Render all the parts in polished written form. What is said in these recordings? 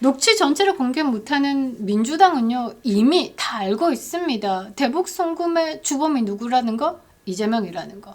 녹취 전체를 공개 못하는 민주당은요, 이미 다 알고 있습니다. 대북 송금의 주범이 누구라는 거? 이재명이라는 거.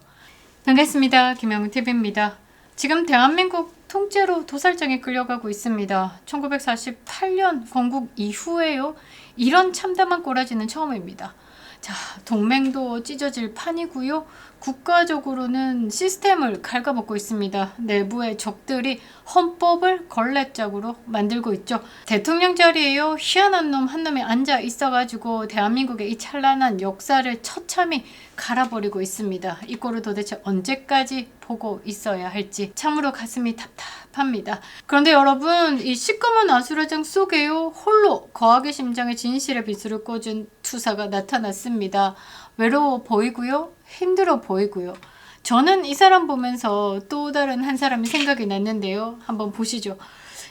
반갑습니다. 김영훈TV입니다. 지금 대한민국 통째로 도살장에 끌려가고 있습니다. 1948년 건국 이후에요. 이런 참담한 꼬라지는 처음입니다. 자, 동맹도 찢어질 판이고요. 국가적으로는 시스템을 갉아먹고 있습니다. 내부의 적들이 헌법을 걸레짝으로 만들고 있죠. 대통령 자리에요. 희한한 놈 한 놈이 앉아 있어가지고 대한민국의 이 찬란한 역사를 처참히 갈아버리고 있습니다. 이 꼴을 도대체 언제까지 보고 있어야 할지 참으로 가슴이 답답합니다. 그런데 여러분, 이 시꺼먼 아수라장 속에요, 홀로 거하게 심장의 진실의 빛을 꽂은 투사가 나타났습니다. 외로워 보이고요, 힘들어 보이고요. 저는 이 사람 보면서 또 다른 한 사람이 생각이 났는데요. 한번 보시죠.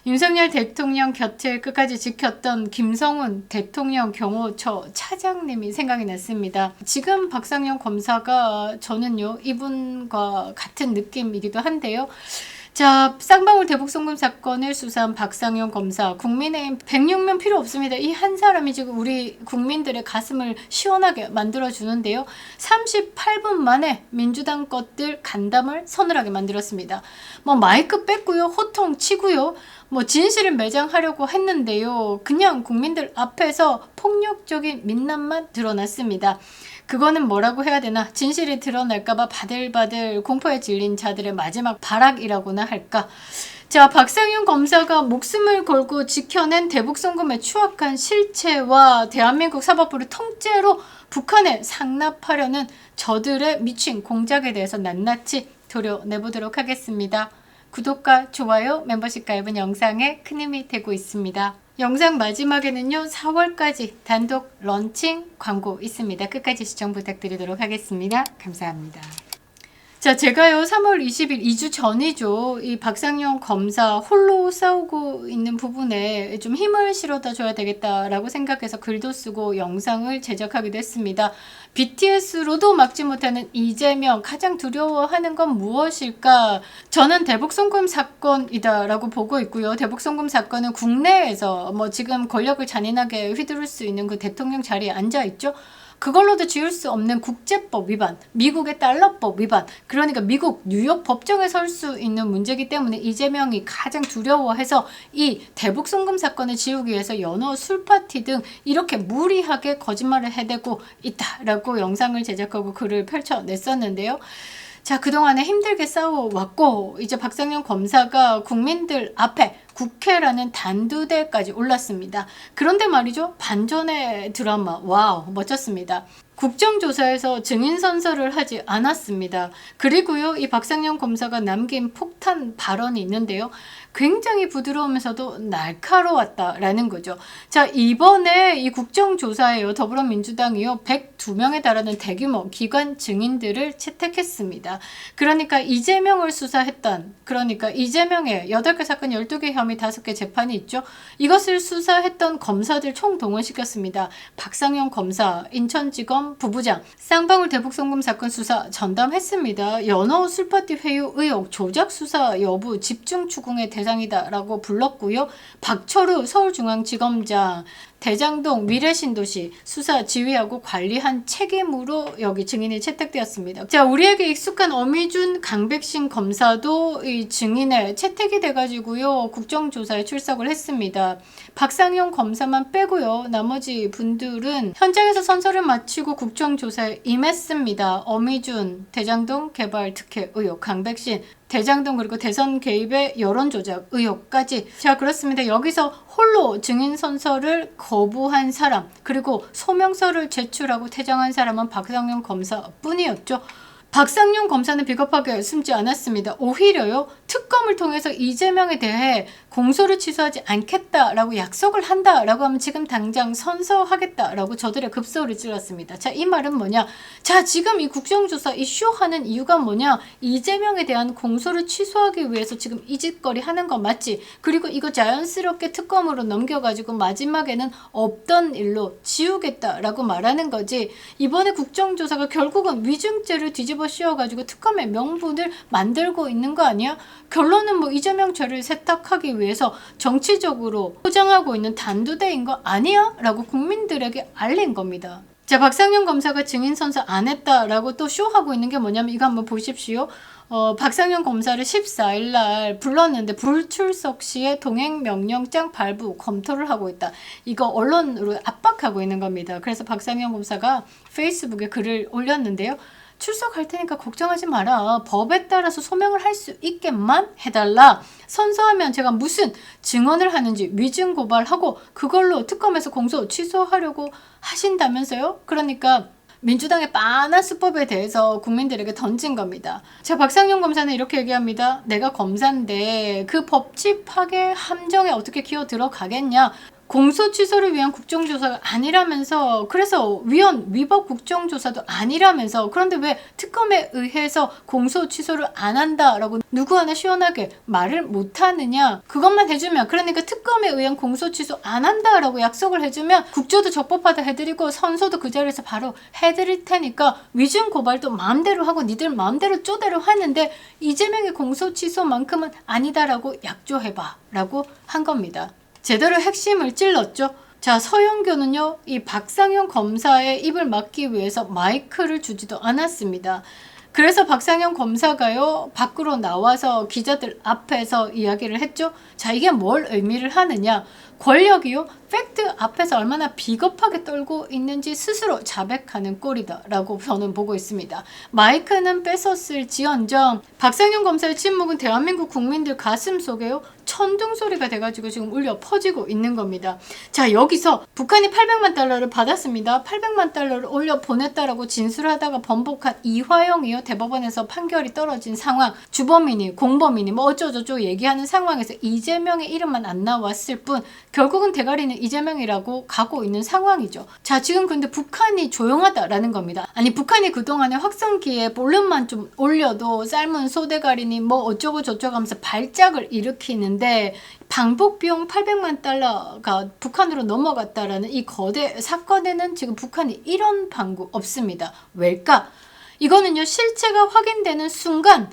윤석열 대통령 곁을 끝까지 지켰던 김성훈 대통령 경호처 차장님이 생각이 났습니다. 지금 박상영 검사가 저는요, 이분과 같은 느낌이기도 한데요. 자, 쌍방울 대북 송금 사건을 수사한 박상영 검사, 국민의힘 106명 필요 없습니다. 이 한 사람이 지금 우리 국민들의 가슴을 시원하게 만들어주는데요. 38분 만에 민주당 것들 간담을 서늘하게 만들었습니다. 뭐 마이크 뺐고요, 호통 치고요, 뭐 진실을 매장하려고 했는데요. 그냥 국민들 앞에서 폭력적인 민낯만 드러났습니다. 그거는 뭐라고 해야 되나, 진실이 드러날까봐 바들바들 공포에 질린 자들의 마지막 발악이라고나 할까. 자, 박상윤 검사가 목숨을 걸고 지켜낸 대북 송금의 추악한 실체와 대한민국 사법부를 통째로 북한에 상납하려는 저들의 미친 공작에 대해서 낱낱이 도려내보도록 하겠습니다. 구독과 좋아요, 멤버십 가입은 영상에 큰 힘이 되고 있습니다. 영상 마지막에는요, 4월까지 단독 런칭 광고 있습니다. 끝까지 시청 부탁드리도록 하겠습니다. 감사합니다. 자, 제가요, 3월 20일 2주 전이죠. 이 박상영 검사 홀로 싸우고 있는 부분에 좀 힘을 실어다 줘야 되겠다라고 생각해서 글도 쓰고 영상을 제작하기도 했습니다. BTS로도 막지 못하는 이재명, 가장 두려워하는 건 무엇일까? 저는 대북 송금 사건이다라고 보고 있고요. 대북 송금 사건은 국내에서 뭐 지금 권력을 잔인하게 휘두를 수 있는 그 대통령 자리에 앉아 있죠. 그걸로도 지울 수 없는 국제법 위반, 미국의 달러법 위반, 그러니까 미국 뉴욕 법정에 설 수 있는 문제이기 때문에 이재명이 가장 두려워해서 이 대북 송금 사건을 지우기 위해서 연어 술파티 등 이렇게 무리하게 거짓말을 해대고 있다라고 영상을 제작하고 글을 펼쳐냈었는데요. 자, 그동안에 힘들게 싸워왔고 이제 박상영 검사가 국민들 앞에 국회라는 단두대까지 올랐습니다. 그런데 말이죠, 반전의 드라마, 와우, 멋졌습니다. 국정조사에서 증인선서를 하지 않았습니다. 그리고요, 이 박상영 검사가 남긴 폭탄 발언이 있는데요. 굉장히 부드러우면서도 날카로웠다라는 거죠. 자, 이번에 이 국정조사에요, 더불어민주당이요, 102명에 달하는 대규모 기관 증인들을 채택했습니다. 그러니까 이재명을 수사했던, 그러니까 이재명의 8개 사건 12개 혐의 5개 재판이 있죠. 이것을 수사했던 검사들 총동원시켰습니다. 박상영 검사, 인천지검 부부장, 쌍방울 대북송금 사건 수사 전담했습니다. 연어 술파티 회유 의혹, 조작 수사 여부 집중 추궁의 대상이다라고 불렀고요. 박철우 서울중앙지검장, 대장동 미래신도시 수사 지휘하고 관리한 책임으로 여기 증인이 채택되었습니다. 자, 우리에게 익숙한 어미준, 강백신 검사도 이 증인에 채택이 돼가지고요, 국정조사에 출석을 했습니다. 박상용 검사만 빼고요, 나머지 분들은 현장에서 선서를 마치고 국정조사에 임했습니다. 어미준, 대장동 개발 특혜 의혹, 강백신, 대장동 그리고 대선 개입의 여론조작 의혹까지. 자, 그렇습니다. 여기서 홀로 증인 선서를 거부한 사람, 그리고 소명서를 제출하고 퇴장한 사람은 박상용 검사뿐이었죠. 박상용 검사는 비겁하게 숨지 않았습니다. 오히려요, 특검을 통해서 이재명에 대해 공소를 취소하지 않겠다라고 약속을 한다라고 하면 지금 당장 선서하겠다라고 저들의 급소를 찔렀습니다. 자, 이 말은 뭐냐? 자, 지금 이 국정조사 이슈하는 이유가 뭐냐? 이재명에 대한 공소를 취소하기 위해서 지금 이 짓거리 하는 거 맞지? 그리고 이거 자연스럽게 특검으로 넘겨가지고 마지막에는 없던 일로 지우겠다라고 말하는 거지. 이번에 국정조사가 결국은 위증죄를 뒤집어 뒤집어 씌워가지고 특검의 명분을 만들고 있는 거 아니야? 결론은 뭐 이재명 죄를 세탁하기 위해서 정치적으로 포장하고 있는 단두대인 거 아니야? 라고 국민들에게 알린 겁니다. 자, 박상현 검사가 증인 선서 안 했다라고 또 쇼하고 있는 게 뭐냐면 이거 한번 보십시오. 박상현 검사를 14일 날 불렀는데 불출석 시에 동행명령장 발부 검토를 하고 있다. 이거 언론으로 압박하고 있는 겁니다. 그래서 박상현 검사가 페이스북에 글을 올렸는데요. 출석할 테니까 걱정하지 마라. 법에 따라서 소명을 할 수 있게만 해달라. 선서하면 제가 무슨 증언을 하는지 위증 고발하고 그걸로 특검에서 공소 취소하려고 하신다면서요? 그러니까 민주당의 빤한 수법에 대해서 국민들에게 던진 겁니다. 자, 박상현 검사는 이렇게 얘기합니다. 내가 검사인데 그 법치 파괴 함정에 어떻게 기어 들어가겠냐. 공소 취소를 위한 국정조사가 아니라면서, 그래서 위법 국정조사도 아니라면서, 그런데 왜 특검에 의해서 공소 취소를 안 한다라고 누구 하나 시원하게 말을 못하느냐. 그것만 해주면, 그러니까 특검에 의한 공소 취소 안 한다라고 약속을 해주면 국조도 적법하다 해드리고 선서도 그 자리에서 바로 해드릴 테니까 위증 고발도 마음대로 하고 니들 마음대로 쪼대로 하는데 이재명의 공소 취소만큼은 아니다라고 약조해봐 라고 한 겁니다. 제대로 핵심을 찔렀죠. 자, 서영교는요, 이 박상현 검사의 입을 막기 위해서 마이크를 주지도 않았습니다. 그래서 박상현 검사가요, 밖으로 나와서 기자들 앞에서 이야기를 했죠. 자, 이게 뭘 의미를 하느냐. 권력이요, 팩트 앞에서 얼마나 비겁하게 떨고 있는지 스스로 자백하는 꼴이다라고 저는 보고 있습니다. 마이크는 뺏었을 지언정 박상현 검사의 침묵은 대한민국 국민들 가슴 속에요, 천둥 소리가 돼가지고 지금 울려 퍼지고 있는 겁니다. 자, 여기서 북한이 800만 달러를 받았습니다. 800만 달러를 올려 보냈다라고 진술하다가 번복한 이화영이요, 대법원에서 판결이 떨어진 상황, 주범이니 공범이니 뭐 어쩌고저쩌고 얘기하는 상황에서 이재명의 이름만 안 나왔을 뿐 결국은 대가리는 이재명이라고 가고 있는 상황이죠. 자, 지금 근데 북한이 조용하다라는 겁니다. 아니, 북한이 그동안에 확성기에 볼륨만 좀 올려도 삶은 소대가리니 뭐 어쩌고 저쩌고 하면서 발작을 일으키는데 방북 비용 800만 달러가 북한으로 넘어갔다라는 이 거대 사건에는 지금 북한이 이런 방구 없습니다. 왜일까? 이거는요, 실체가 확인되는 순간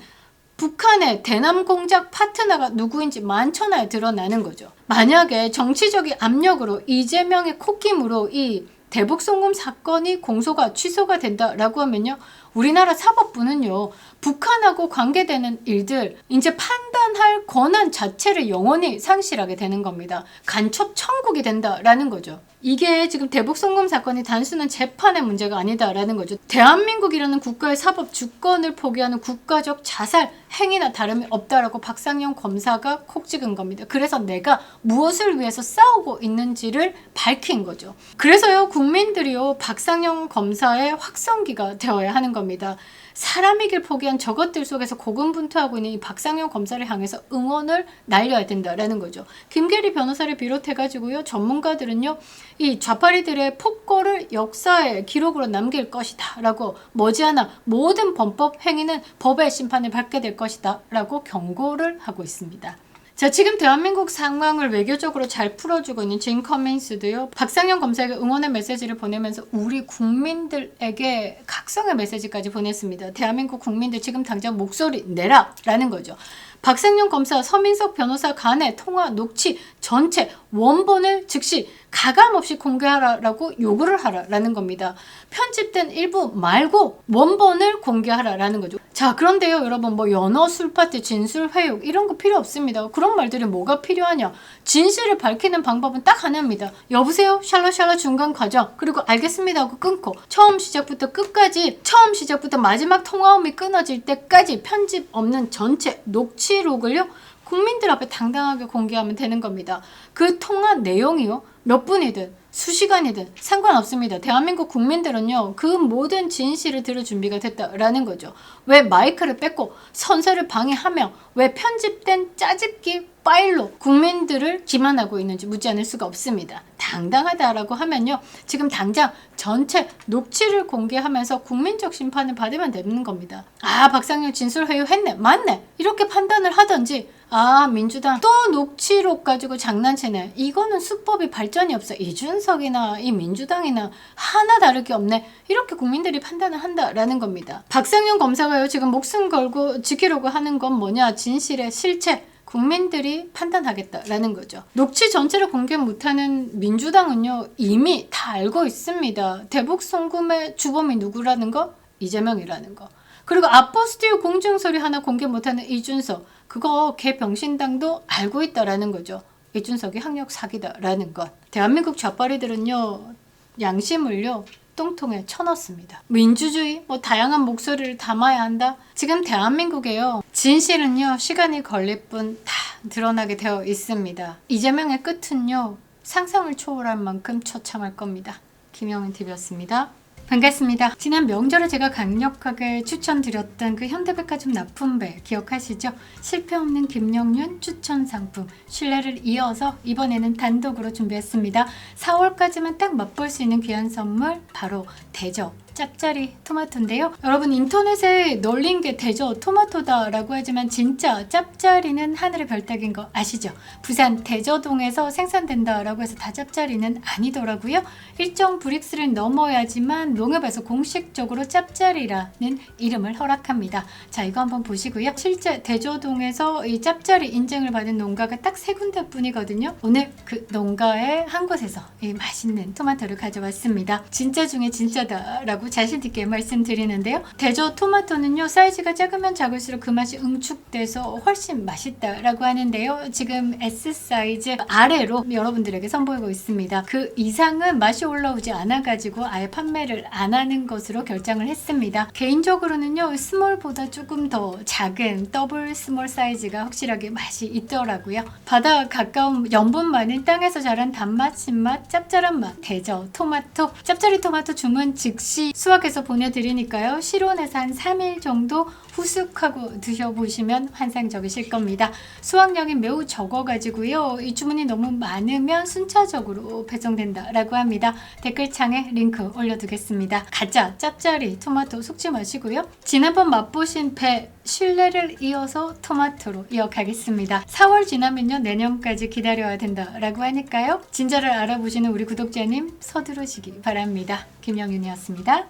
북한의 대남 공작 파트너가 누구인지 만천하에 드러나는 거죠. 만약에 정치적인 압력으로 이재명의 콧김으로 이 대북 송금 사건이 공소가 취소가 된다라고 하면요, 우리나라 사법부는요, 북한하고 관계되는 일들 이제 판단할 권한 자체를 영원히 상실하게 되는 겁니다. 간첩 천국이 된다라는 거죠. 이게 지금 대북 송금 사건이 단순한 재판의 문제가 아니다라는 거죠. 대한민국이라는 국가의 사법 주권을 포기하는 국가적 자살 행위나 다름이 없다라고 박상현 검사가 콕 찍은 겁니다. 그래서 내가 무엇을 위해서 싸우고 있는지를 밝힌 거죠. 그래서요, 국민들이요, 박상현 검사의 확성기가 되어야 하는 겁니다. 사람이길 포기한 저것들 속에서 고군분투하고 있는 이 박상현 검사를 향해서 응원을 날려야 된다라는 거죠. 김계리 변호사를 비롯해가지고요, 전문가들은요, 이 좌파리들의 폭거를 역사의 기록으로 남길 것이다 라고, 머지않아 모든 범법 행위는 법의 심판을 받게 될 것이다 라고 경고를 하고 있습니다. 자, 지금 대한민국 상황을 외교적으로 잘 풀어주고 있는 짐 커민스도요, 박상현 검사에게 응원의 메시지를 보내면서 우리 국민들에게 각성의 메시지까지 보냈습니다. 대한민국 국민들 지금 당장 목소리 내라 라는 거죠. 박상현 검사, 서민석 변호사 간의 통화 녹취 전체 원본을 즉시 가감없이 공개하라라고 요구를 하라라는 겁니다. 편집된 일부 말고 원본을 공개하라라는 거죠. 자, 그런데요, 여러분, 뭐 연어 술파티, 진술 회육 이런 거 필요 없습니다. 그런 말들이 뭐가 필요하냐? 진실을 밝히는 방법은 딱 하나입니다. 여보세요? 샬롯 중간 과정, 그리고 알겠습니다 하고 끊고 처음 시작부터 끝까지, 처음 시작부터 마지막 통화음이 끊어질 때까지 편집 없는 전체 녹취록을요, 국민들 앞에 당당하게 공개하면 되는 겁니다. 그 통화 내용이요, 몇 분이든 수시간이든 상관없습니다. 대한민국 국민들은요, 그 모든 진실을 들을 준비가 됐다라는 거죠. 왜 마이크를 뺏고 선서를 방해하며 왜 편집된 짜집기 파일로 국민들을 기만하고 있는지 묻지 않을 수가 없습니다. 당당하다라고 하면요, 지금 당장 전체 녹취를 공개하면서 국민적 심판을 받으면 되는 겁니다. 아, 박상현 진술회유했네, 맞네, 이렇게 판단을 하든지, 아, 민주당 또 녹취록 가지고 장난치네, 이거는 수법이 발전이 없어, 이준석이나 이 민주당이나 하나 다를 게 없네, 이렇게 국민들이 판단을 한다라는 겁니다. 박상현 검사가요, 지금 목숨 걸고 지키려고 하는 건 뭐냐, 진실의 실체, 국민들이 판단하겠다라는 거죠. 녹취 전체를 공개 못하는 민주당은요, 이미 다 알고 있습니다. 대북 송금의 주범이 누구라는 거? 이재명이라는 거. 그리고 아포스티오 공증서류 하나 공개 못하는 이준석, 그거 개병신당도 알고 있다라는 거죠. 이준석이 학력 사기다라는 것. 대한민국 좌파리들은요, 양심을요, 똥통에 쳐넣습니다. 민주주의, 다양한 목소리를 담아야 한다. 지금 대한민국에요, 진실은요, 시간이 걸릴 뿐 다 드러나게 되어 있습니다. 이재명의 끝은요, 상상을 초월할 만큼 처참할 겁니다. 김영은 TV였습니다. 반갑습니다. 지난 명절에 제가 강력하게 추천드렸던 그 현대백화점 납품배 기억하시죠? 실패 없는 김영윤 추천 상품, 신뢰를 이어서 이번에는 단독으로 준비했습니다. 4월까지만 딱 맛볼 수 있는 귀한 선물, 바로 대저 짭짜리 토마토인데요. 여러분, 인터넷에 널린 게 대저 토마토다라고 하지만 진짜 짭짜리는 하늘의 별따기인 거 아시죠? 부산 대저동에서 생산된다라고 해서 다 짭짜리는 아니더라고요. 일정 브릭스를 넘어야지만 농협에서 공식적으로 짭짜리라는 이름을 허락합니다. 자, 이거 한번 보시고요. 실제 대저동에서 이 짭짜리 인증을 받은 농가가 딱 3군데 뿐이거든요. 오늘 그 농가의 한 곳에서 이 맛있는 토마토를 가져왔습니다. 진짜 중에 진짜다라고 자신 있게 말씀드리는데요. 대저 토마토는요, 사이즈가 작으면 작을수록 그 맛이 응축돼서 훨씬 맛있다라고 하는데요. 지금 S 사이즈 아래로 여러분들에게 선보이고 있습니다. 그 이상은 맛이 올라오지 않아가지고 아예 판매를 안 하는 것으로 결정을 했습니다. 개인적으로는요, 스몰보다 조금 더 작은 더블 스몰 사이즈가 확실하게 맛이 있더라고요. 바다 가까운 염분 많은 땅에서 자란 단맛, 신맛, 짭짤한 맛, 대저 토마토, 짭짜리 토마토 주문 즉시 수확해서 보내드리니까요. 실온에서 한 3일 정도 후숙하고 드셔보시면 환상적이실 겁니다. 수확량이 매우 적어가지고요, 이 주문이 너무 많으면 순차적으로 배송된다라고 합니다. 댓글창에 링크 올려두겠습니다. 가짜 짭짜리 토마토 속지 마시고요. 지난번 맛보신 배 신뢰를 이어서 토마토로 이어가겠습니다. 4월 지나면요, 내년까지 기다려야 된다라고 하니까요, 진짜를 알아보시는 우리 구독자님 서두르시기 바랍니다. 김영윤이었습니다.